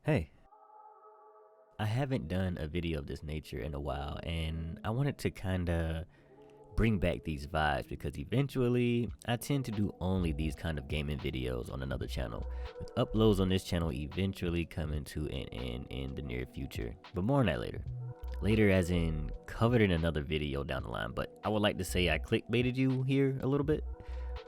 Hey, I haven't done a video of this nature in a while, and I wanted to kind of bring back these vibes because eventually I tend to do only these kind of gaming videos on another channel, with uploads on this channel eventually coming to an end in the near future. But more on that later. Later as in covered in another video down the line, but I would like to say I clickbaited you here a little bit.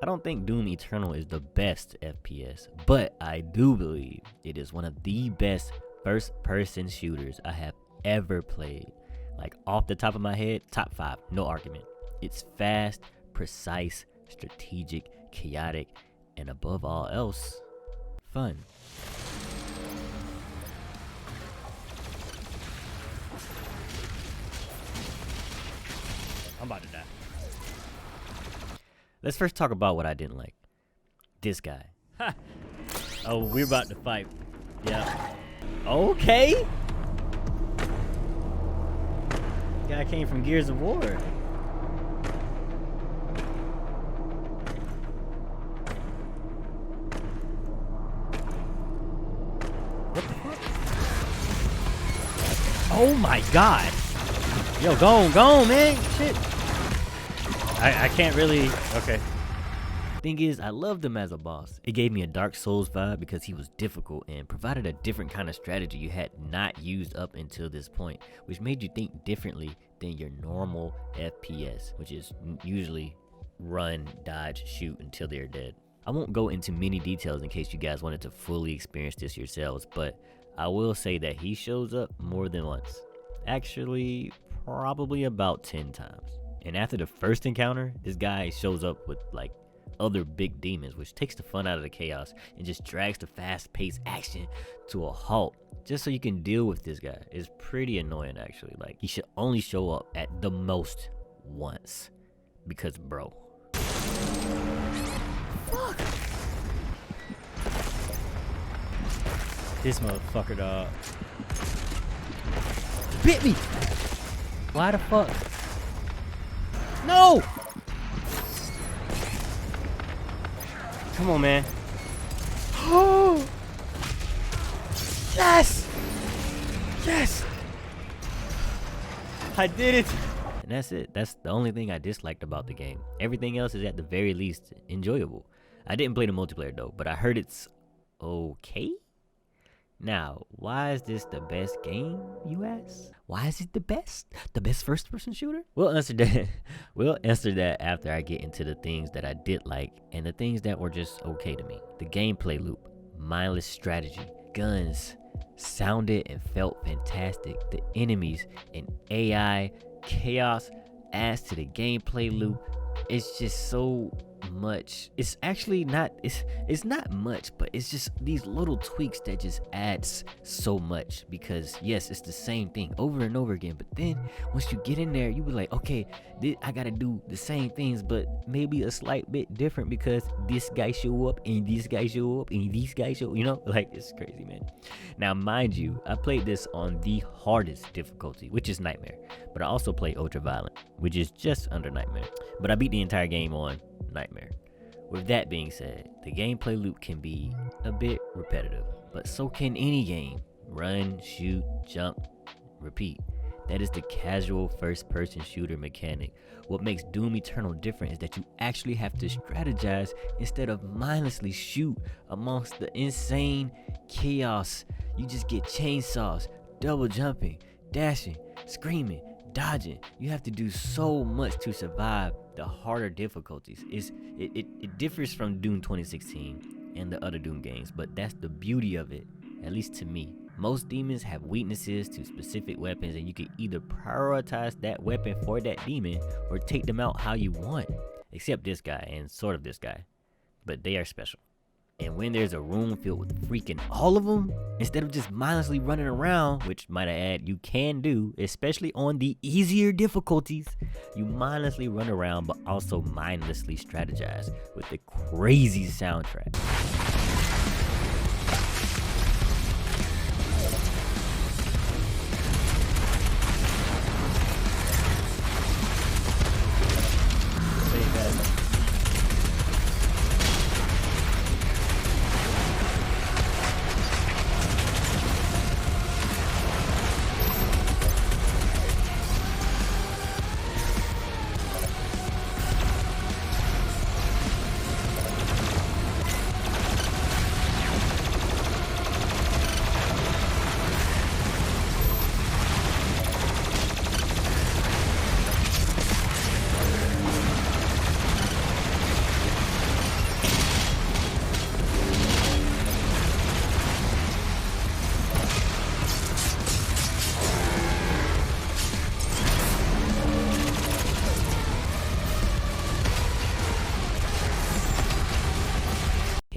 I don't think Doom Eternal is the best FPS, but I do believe it is one of the best first-person shooters I have ever played. Like off the top of my head, top 5, no argument. It's fast, precise, strategic, chaotic, and above all else, fun. I'm about to die. Let's first talk about what I didn't like. This guy. Ha! Oh, we're about to fight. Yeah. Okay. Guy came from Gears of War. What the fuck? Oh my god. Yo, go on, man. Shit. I can't really. Okay. Thing is, I loved him as a boss. It gave me a Dark Souls vibe because he was difficult and provided a different kind of strategy you had not used up until this point, which made you think differently than your normal FPS, which is usually run, dodge, shoot until they're dead. I won't go into many details in case you guys wanted to fully experience this yourselves, but I will say that he shows up more than once. Actually, probably about 10 times. And after the first encounter, this guy shows up with like other big demons, which takes the fun out of the chaos and just drags the fast-paced action to a halt just so you can deal with this guy. It's pretty annoying actually. Like he should only show up at the most once because bro. Fuck. This motherfucker, dog. Bit me. Why the fuck? No! Come on, man. Oh! Yes! Yes! I did it! And that's it. That's the only thing I disliked about the game. Everything else is at the very least enjoyable. I didn't play the multiplayer though, but I heard it's okay? Now, why is this the best game, you ask? Why is it the best? The best first-person shooter? We'll answer that. We'll answer that after I get into the things that I did like and the things that were just okay to me. The gameplay loop, mindless strategy, guns, sounded and felt fantastic. The enemies and AI, chaos adds to the gameplay loop. It's just so much. It's actually not, it's not much, but it's just these little tweaks that just adds so much, because yes, it's the same thing over and over again, but then once you get in there, you be like, okay, I gotta do the same things but maybe a slight bit different because this guy show up and this guy show up and these guys show, you know, like it's crazy, man. Now mind you, I played this on the hardest difficulty, which is Nightmare, but I also play Ultra Violent, which is just under Nightmare, but I beat the entire game on Nightmare. With that being said, the gameplay loop can be a bit repetitive, but so can any game. Run, shoot, jump, repeat. That is the casual first-person shooter mechanic. What makes Doom Eternal different is that you actually have to strategize instead of mindlessly shoot amongst the insane chaos. You just get chainsaws, double jumping, dashing, screaming, dodging. You have to do so much to survive the harder difficulties. It differs from Doom 2016 and the other Doom games, but that's the beauty of it, at least to me. Most demons have weaknesses to specific weapons, and you can either prioritize that weapon for that demon or take them out how you want, except this guy and sort of this guy, but they are special. And when there's a room filled with freaking all of them, instead of just mindlessly running around, which might I add you can do, especially on the easier difficulties, you mindlessly run around but also mindlessly strategize with the crazy soundtrack.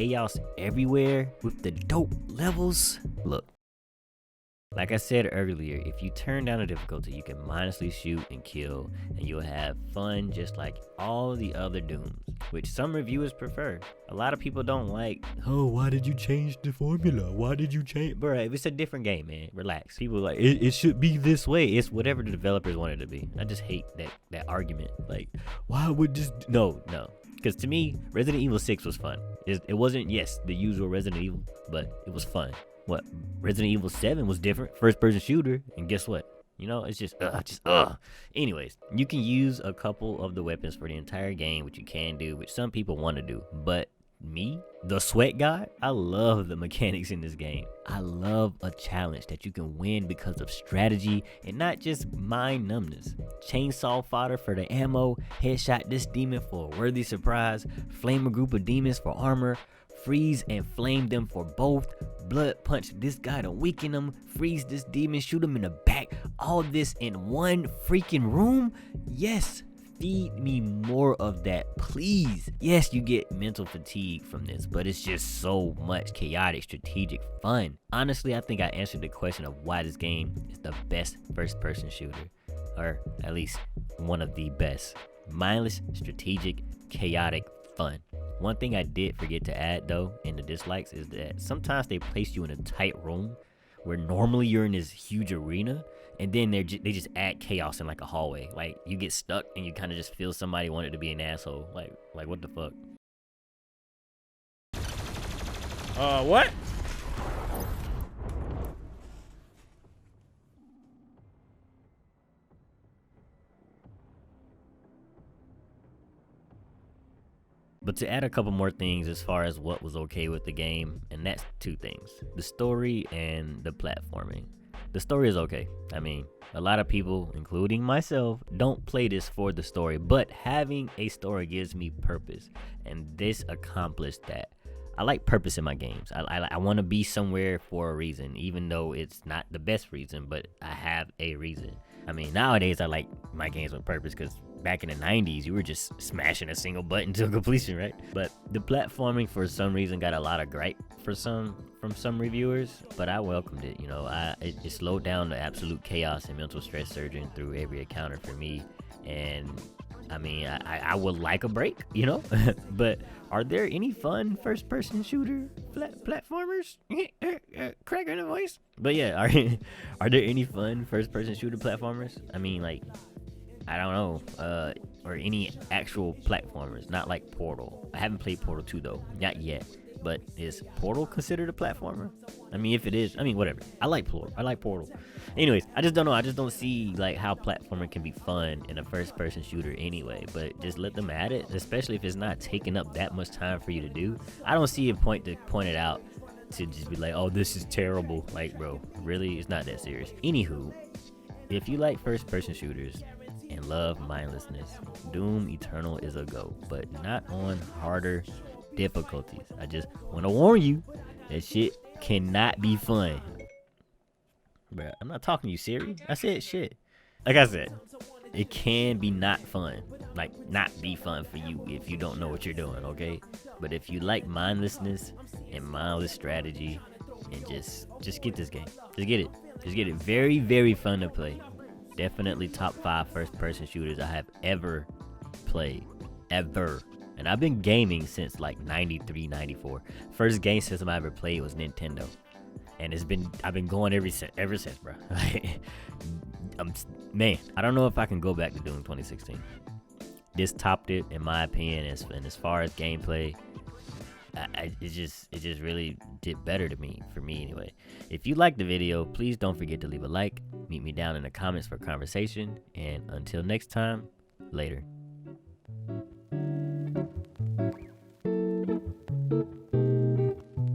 chaos everywhere with the dope levels. Look, like I said earlier, if you turn down the difficulty, you can mindlessly shoot and kill, and you'll have fun just like all the other Dooms, which some reviewers prefer. A lot of people don't like, oh, why did you change the formula? Why did you change? Bruh, it's a different game, man. Relax. People are like, it should be this way. It's whatever the developers want it to be. I just hate that argument. Like, why would this? No. Because to me, Resident Evil 6 was fun. It wasn't, yes, the usual Resident Evil, but it was fun. What? Resident Evil 7 was different, first person shooter, and guess what? You know, it's just Anyways, you can use a couple of the weapons for the entire game, which you can do, which some people want to do. But me, the sweat god, I love the mechanics in this game. I love a challenge that you can win because of strategy and not just mind numbness. Chainsaw fodder for the ammo, headshot this demon for a worthy surprise, flame a group of demons for armor, freeze and flame them for both, blood punch this guy to weaken him, freeze this demon, shoot him in the back, all this in one freaking room. Yes, feed me more of that, please. Yes, you get mental fatigue from this, but it's just so much chaotic, strategic fun. Honestly, I think I answered the question of why this game is the best first-person shooter, or at least one of the best. Mindless, strategic, chaotic fun. One thing I did forget to add though in the dislikes is that sometimes they place you in a tight room where normally you're in this huge arena, and then they just add chaos in like a hallway. Like you get stuck and you kind of just feel somebody wanted to be an asshole. Like what the fuck? What? But to add a couple more things as far as what was okay with the game, and that's two things: the story and the platforming. The story is okay. I mean, a lot of people, including myself, don't play this for the story, but having a story gives me purpose, and this accomplished that. I like purpose in my games. I want to be somewhere for a reason, even though it's not the best reason, but I have a reason. I mean, nowadays I like my games with purpose because back in the 90s, you were just smashing a single button to completion, right? But the platforming for some reason got a lot of gripe from some reviewers, but I welcomed it. You know, it slowed down the absolute chaos and mental stress surging through every encounter for me. And I mean, I would like a break, you know? But are there any fun first-person shooter platformers? Cracker in the voice. But yeah, are there any fun first-person shooter platformers? I mean, like, I don't know, or any actual platformers, not like Portal. I haven't played Portal 2 though, not yet. But is Portal considered a platformer? I mean, if it is, I mean, whatever. I like Portal. Anyways, I just don't know. I just don't see like how platforming can be fun in a first-person shooter anyway. But just let them add it, especially if it's not taking up that much time for you to do. I don't see a point to point it out to just be like, oh, this is terrible. Like, bro, really, it's not that serious. Anywho, if you like first-person shooters and love mindlessness, Doom Eternal is a go, but not on harder difficulties. I just want to warn you, that shit cannot be fun. Bruh, I'm not talking to you, Siri. I said shit. Like I said, it can be not fun. Like, not be fun for you if you don't know what you're doing, okay? But if you like mindlessness and mindless strategy, and just get this game. Just get it. Just get it. Very, very fun to play. Definitely top 5 first-person shooters I have ever played. Ever. And I've been gaming since like 93, 94. First game system I ever played was Nintendo. And I've been going ever since, bro. Man, I don't know if I can go back to doing 2016. This topped it, in my opinion, and as far as gameplay, it just really did better to me, for me anyway. If you liked the video, please don't forget to leave a like. Meet me down in the comments for conversation. And until next time, later.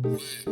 What?